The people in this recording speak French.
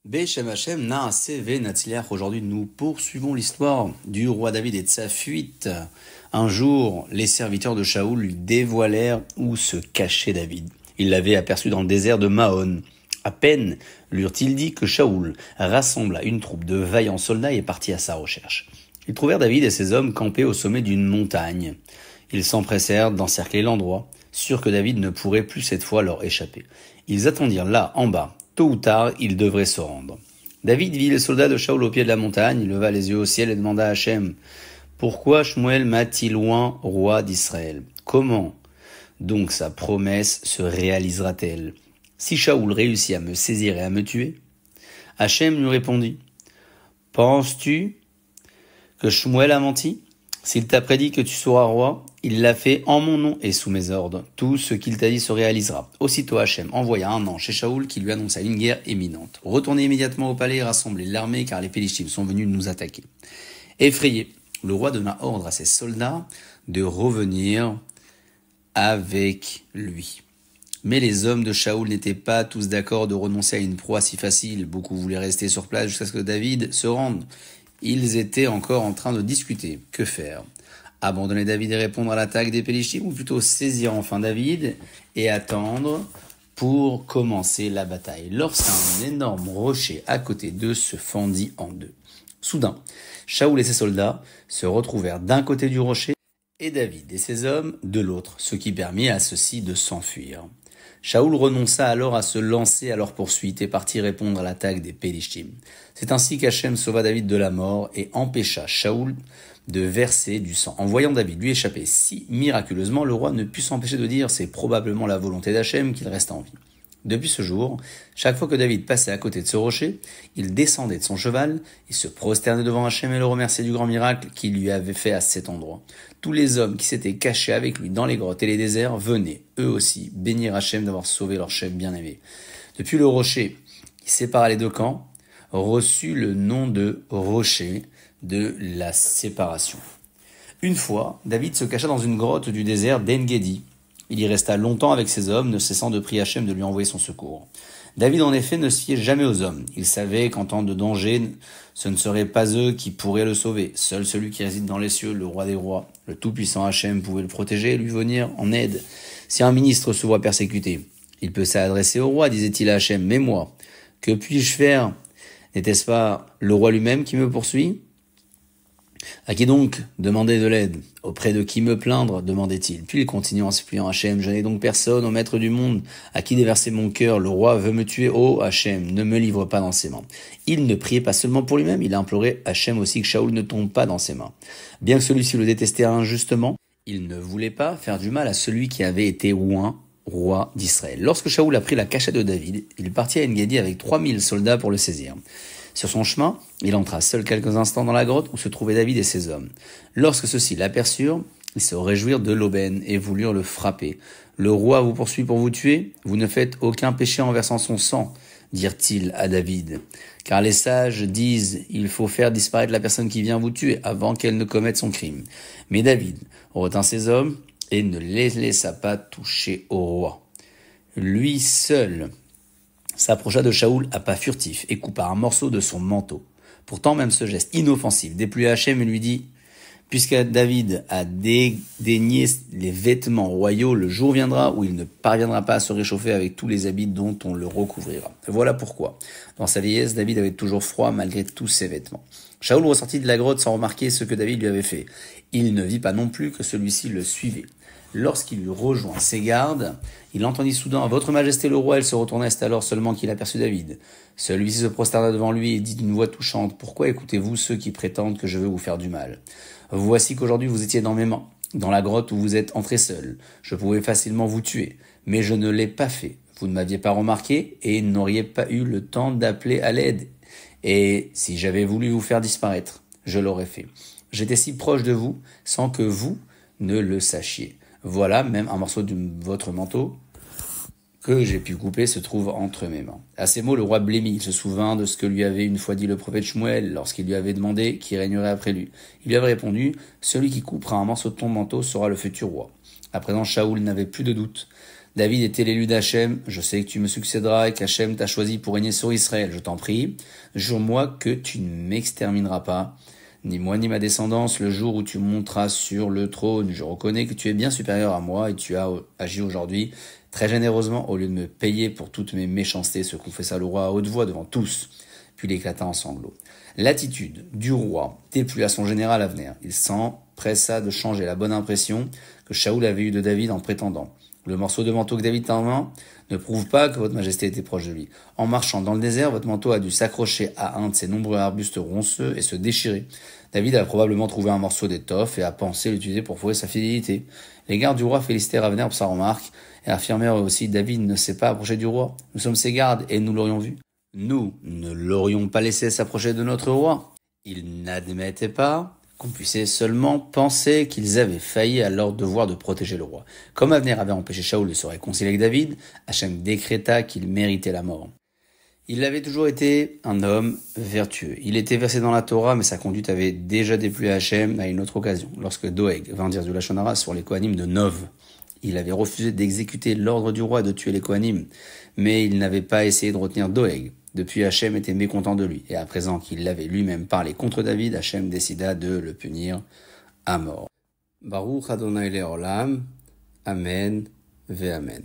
Beshem Hashem Naaseh Venatzliach. Aujourd'hui, nous poursuivons l'histoire du roi David et de sa fuite. Un jour, les serviteurs de Shaoul lui dévoilèrent où se cachait David. Ils l'avaient aperçu dans le désert de Maon. À peine l'eurent-ils dit que Shaoul rassembla une troupe de vaillants soldats et partit à sa recherche. Ils trouvèrent David et ses hommes campés au sommet d'une montagne. Ils s'empressèrent d'encercler l'endroit, sûrs que David ne pourrait plus cette fois leur échapper. Ils attendirent là, en bas. Tôt ou tard, ils devraient se rendre. David vit les soldats de Shaoul au pied de la montagne, il leva les yeux au ciel et demanda à Hachem, « Pourquoi Shmuel m'a-t-il loin, roi d'Israël? Comment donc sa promesse se réalisera-t-elle? Si Shaoul réussit à me saisir et à me tuer ?» Hachem lui répondit, « Penses-tu que Shmuel a menti? S'il t'a prédit que tu seras roi, il l'a fait en mon nom et sous mes ordres. Tout ce qu'il t'a dit se réalisera. » Aussitôt Hachem envoya un ange chez Shaoul qui lui annonça une guerre imminente. Retournez immédiatement au palais et rassemblez l'armée car les Pélishtim sont venus nous attaquer. Effrayé, le roi donna ordre à ses soldats de revenir avec lui. Mais les hommes de Shaoul n'étaient pas tous d'accord de renoncer à une proie si facile. Beaucoup voulaient rester sur place jusqu'à ce que David se rende. Ils étaient encore en train de discuter. Que faire? Abandonner David et répondre à l'attaque des Pélishtim, ou plutôt saisir enfin David et attendre pour commencer la bataille, lorsqu'un énorme rocher à côté d'eux se fendit en deux. Soudain, Shaoul et ses soldats se retrouvèrent d'un côté du rocher et David et ses hommes de l'autre, ce qui permit à ceux-ci de s'enfuir. Shaoul renonça alors à se lancer à leur poursuite et partit répondre à l'attaque des Pélishtim. C'est ainsi qu'Hachem sauva David de la mort et empêcha Shaoul de verser du sang. En voyant David lui échapper si miraculeusement, le roi ne put s'empêcher de dire « C'est probablement la volonté d'Hachem qu'il reste en vie ». Depuis ce jour, chaque fois que David passait à côté de ce rocher, il descendait de son cheval, il se prosternait devant Hachem et le remerciait du grand miracle qu'il lui avait fait à cet endroit. Tous les hommes qui s'étaient cachés avec lui dans les grottes et les déserts venaient, eux aussi, bénir Hachem d'avoir sauvé leur chef bien-aimé. Depuis le rocher qui sépara les deux camps, reçut le nom de rocher de la séparation. Une fois, David se cacha dans une grotte du désert d'En-Gedi. Il y resta longtemps avec ses hommes, ne cessant de prier Hachem de lui envoyer son secours. David, en effet, ne se fiait jamais aux hommes. Il savait qu'en temps de danger, ce ne seraient pas eux qui pourraient le sauver. Seul celui qui réside dans les cieux, le roi des rois, le tout-puissant Hachem, pouvait le protéger et lui venir en aide. Si un ministre se voit persécuté, il peut s'adresser au roi, disait-il à Hachem. Mais moi, que puis-je faire? N'était-ce pas le roi lui-même qui me poursuit? À qui donc demander de l'aide? Auprès de qui me plaindre? Demandait-il. Puis il continue en suppliant Hachem. Je n'ai donc personne au maître du monde à qui déverser mon cœur. Le roi veut me tuer. Oh Hachem, ne me livre pas dans ses mains. Il ne priait pas seulement pour lui-même, il implorait Hachem aussi que Shaoul ne tombe pas dans ses mains. Bien que celui-ci le détestait injustement, il ne voulait pas faire du mal à celui qui avait été oint roi d'Israël. Lorsque Shaoul a pris la cachette de David, il partit à En-Gedi avec 3000 soldats pour le saisir. Sur son chemin, il entra seul quelques instants dans la grotte où se trouvaient David et ses hommes. Lorsque ceux-ci l'aperçurent, ils se réjouirent de l'aubaine et voulurent le frapper. « Le roi vous poursuit pour vous tuer? Vous ne faites aucun péché en versant son sang, » dirent-ils à David. Car les sages disent « Il faut faire disparaître la personne qui vient vous tuer avant qu'elle ne commette son crime. » Mais David retint ses hommes et ne les laissa pas toucher au roi. Lui seul s'approcha de Shaoul à pas furtifs et coupa un morceau de son manteau. Pourtant, même ce geste inoffensif déplut à Hachem et lui dit « Puisque David a dédaigné les vêtements royaux, le jour viendra où il ne parviendra pas à se réchauffer avec tous les habits dont on le recouvrira. » Voilà pourquoi. Dans sa vieillesse, David avait toujours froid malgré tous ses vêtements. Shaoul ressortit de la grotte sans remarquer ce que David lui avait fait. Il ne vit pas non plus que celui-ci le suivait. Lorsqu'il eut rejoint ses gardes, il entendit soudain « Votre Majesté le roi », elle se retourna, c'est alors seulement qu'il aperçut David. Celui-ci se prosterna devant lui et dit d'une voix touchante « Pourquoi écoutez-vous ceux qui prétendent que je veux vous faire du mal? Voici qu'aujourd'hui vous étiez dans mes mains, dans la grotte où vous êtes entré seul. Je pouvais facilement vous tuer, mais je ne l'ai pas fait. Vous ne m'aviez pas remarqué et n'auriez pas eu le temps d'appeler à l'aide. Et si j'avais voulu vous faire disparaître, je l'aurais fait. J'étais si proche de vous sans que vous ne le sachiez. Voilà, même un morceau de votre manteau que j'ai pu couper se trouve entre mes mains. » À ces mots, le roi blêmit. Il se souvint de ce que lui avait une fois dit le prophète Shmuel lorsqu'il lui avait demandé qui régnerait après lui. Il lui avait répondu « Celui qui coupera un morceau de ton manteau sera le futur roi. » À présent, Shaoul n'avait plus de doute. David était l'élu d'Hachem, je sais que tu me succéderas et qu'Hachem t'a choisi pour régner sur Israël, je t'en prie. Jure-moi que tu ne m'extermineras pas, ni moi ni ma descendance, le jour où tu monteras sur le trône. Je reconnais que tu es bien supérieur à moi et tu as agi aujourd'hui très généreusement au lieu de me payer pour toutes mes méchancetés, se confessa le roi à haute voix devant tous. Puis il éclata en sanglots. L'attitude du roi déplut à son général à venir. Il s'empressa de changer la bonne impression que Shaoul avait eue de David en prétendant: le morceau de manteau que David t'a en main ne prouve pas que votre majesté était proche de lui. En marchant dans le désert, votre manteau a dû s'accrocher à un de ces nombreux arbustes ronceux et se déchirer. David a probablement trouvé un morceau d'étoffe et a pensé l'utiliser pour prouver sa fidélité. Les gardes du roi félicitèrent Avner pour sa remarque et affirmèrent aussi: David ne s'est pas approché du roi. Nous sommes ses gardes et nous l'aurions vu. Nous ne l'aurions pas laissé s'approcher de notre roi. Ils n'admettaient pas qu'on puisse seulement penser qu'ils avaient failli à leur devoir de protéger le roi. Comme Avner avait empêché Shaoul de se réconcilier avec David, Hachem décréta qu'il méritait la mort. Il avait toujours été un homme vertueux. Il était versé dans la Torah, mais sa conduite avait déjà déplu à Hachem à une autre occasion, lorsque Doeg vint dire du Lachon Hara sur les Kohanim de Nov. Il avait refusé d'exécuter l'ordre du roi de tuer les Kohanim, mais il n'avait pas essayé de retenir Doeg. Depuis, Hachem était mécontent de lui, et à présent qu'il l'avait lui-même parlé contre David, Hachem décida de le punir à mort. Baruch Adonai Leolam, Amen ve Amen.